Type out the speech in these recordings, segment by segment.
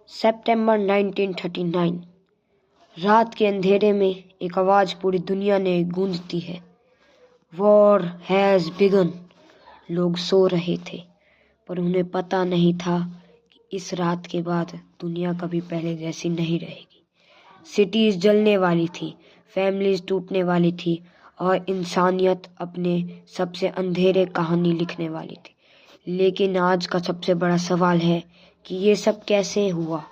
सितंबर 1939। रात के अंधेरे में एक आवाज़ पूरी दुनिया में गूंजती है, वॉर हैज़ बिगन। लोग सो रहे थे, पर उन्हें पता नहीं था कि इस रात के बाद दुनिया कभी पहले जैसी नहीं रहेगी। सिटीज़ जलने वाली थी, फैमिलीज टूटने वाली थी और इंसानियत अपने सबसे अंधेरे कहानी लिखने वाली थी। लेकिन आज का सबसे बड़ा सवाल है कि ये सब कैसे हुआ?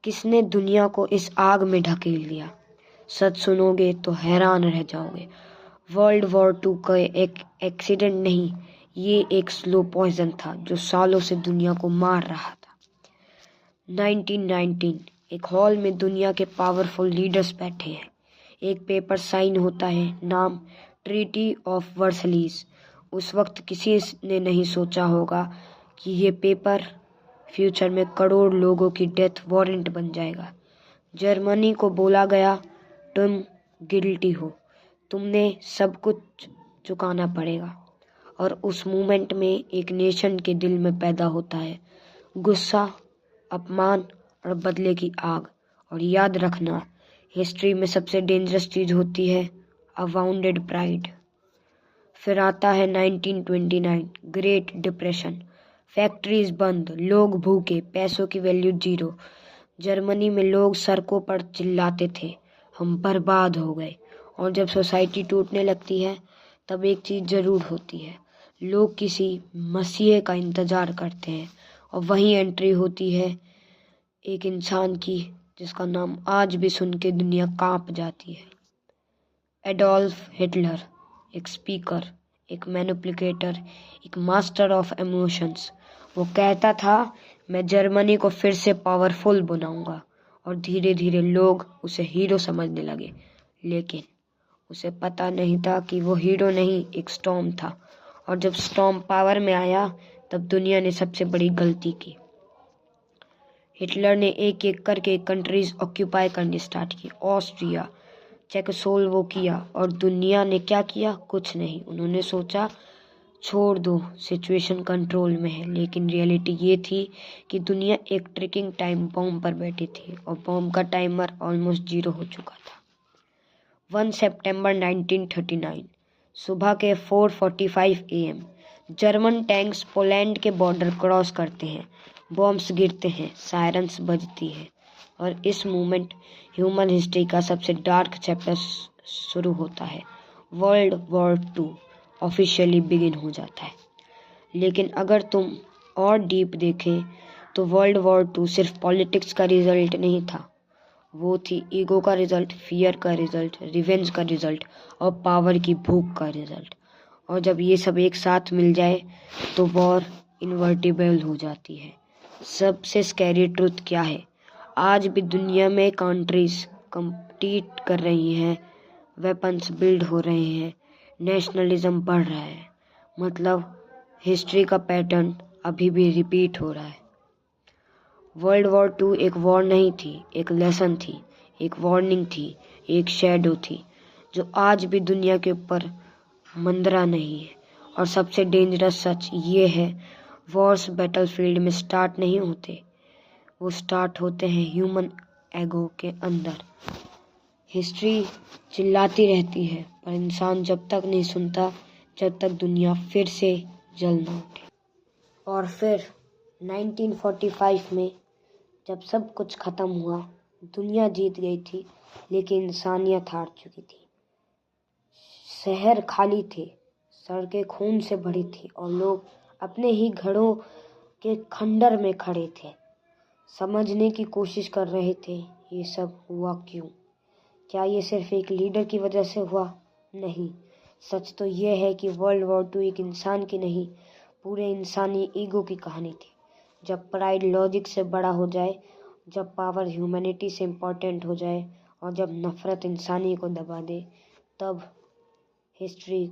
किसने दुनिया को इस आग में ढकेल दिया? सच सुनोगे तो हैरान रह जाओगे। वर्ल्ड वॉर 2 का एक एक्सीडेंट नहीं, ये एक स्लो पॉइजन था जो सालों से दुनिया को मार रहा था। 1919, एक हॉल में दुनिया के पावरफुल लीडर्स बैठे हैं। एक पेपर साइन होता है, नाम ट्रीटी ऑफ वर्सलीज। उस वक्त किसी ने नहीं सोचा होगा कि ये पेपर फ्यूचर में करोड़ लोगों की डेथ वारंट बन जाएगा। जर्मनी को बोला गया, तुम गिल्टी हो, तुमने सब कुछ चुकाना पड़ेगा। और उस मोमेंट में एक नेशन के दिल में पैदा होता है गुस्सा, अपमान और बदले की आग। और याद रखना, हिस्ट्री में सबसे डेंजरस चीज़ होती है अवाउंडेड प्राइड। फिर आता है 1929, ग्रेट डिप्रेशन। फैक्ट्रीज बंद, लोग भूखे, पैसों की वैल्यू जीरो। जर्मनी में लोग सड़कों पर चिल्लाते थे, हम बर्बाद हो गए। और जब सोसाइटी टूटने लगती है तब एक चीज़ ज़रूर होती है, लोग किसी मसीहे का इंतज़ार करते हैं। और वहीं एंट्री होती है एक इंसान की जिसका नाम आज भी सुन के दुनिया कांप जाती है, एडोल्फ हिटलर। एक स्पीकर, एक मैनिपुलेटर, एक मास्टर ऑफ इमोशंस। वो कहता था, मैं जर्मनी को फिर से पावरफुल बनाऊंगा। और धीरे धीरे लोग उसे हीरो समझने लगे, लेकिन उसे पता नहीं था कि वो हीरो नहीं, एक स्टॉर्म था। और जब स्टॉर्म पावर में आया तब दुनिया ने सबसे बड़ी गलती की। हिटलर ने एक एक करके कंट्रीज ऑक्यूपाई करनी स्टार्ट की, ऑस्ट्रिया, चेकोस्लोवाकिया। और दुनिया ने क्या किया? कुछ नहीं। उन्होंने सोचा छोड़ दो, सिचुएशन कंट्रोल में है। लेकिन रियलिटी ये थी कि दुनिया एक ट्रिकिंग टाइम बॉम्ब पर बैठी थी और बॉम्ब का टाइमर ऑलमोस्ट 0 हो चुका था। 1 सितंबर 1939, सुबह के 4:45 AM, जर्मन टैंक्स पोलैंड के बॉर्डर क्रॉस करते हैं, बॉम्ब्स गिरते हैं, सायरन्स बजती है। और इस मोमेंट ह्यूमन हिस्ट्री का सबसे डार्क चैप्टर शुरू होता है। वर्ल्ड वॉर 2 ऑफिशियली बिगिन हो जाता है। लेकिन अगर तुम और डीप देखें तो वर्ल्ड वॉर 2 सिर्फ पॉलिटिक्स का रिजल्ट नहीं था, वो थी ईगो का रिजल्ट, फियर का रिजल्ट, रिवेंज का रिजल्ट और पावर की भूख का रिजल्ट। और जब ये सब एक साथ मिल जाए तो वॉर इनवर्टिबल हो जाती है। सबसे स्कैरी ट्रुथ क्या है? आज भी दुनिया में कंट्रीज कम्पीट कर रही हैं, वेपन्स बिल्ड हो रहे हैं, नेशनलिज्म बढ़ रहा है। मतलब हिस्ट्री का पैटर्न अभी भी रिपीट हो रहा है। वर्ल्ड वॉर 2 एक वॉर नहीं थी, एक लेसन थी, एक वार्निंग थी, एक शैडो थी जो आज भी दुनिया के ऊपर मंदरा नहीं है। और सबसे डेंजरस सच ये है, वॉर्स बैटलफील्ड में स्टार्ट नहीं होते, वो स्टार्ट होते हैं ह्यूमन एगो के अंदर। हिस्ट्री चिल्लाती रहती है, पर इंसान जब तक नहीं सुनता, जब तक दुनिया फिर से जल न उठे। और फिर 1945 में जब सब कुछ खत्म हुआ, दुनिया जीत गई थी, लेकिन इंसानियत हार चुकी थी। शहर खाली थे, सड़कें खून से भरी थी और लोग अपने ही घरों के खंडर में खड़े थे, समझने की कोशिश कर रहे थे ये सब हुआ क्यों। क्या ये सिर्फ एक लीडर की वजह से हुआ? नहीं, सच तो ये है कि वर्ल्ड वॉर 2 एक इंसान की नहीं, पूरे इंसानी ईगो की कहानी थी। जब प्राइड लॉजिक से बड़ा हो जाए, जब पावर ह्यूमैनिटी से इम्पोर्टेंट हो जाए और जब नफरत इंसानी को दबा दे, तब हिस्ट्री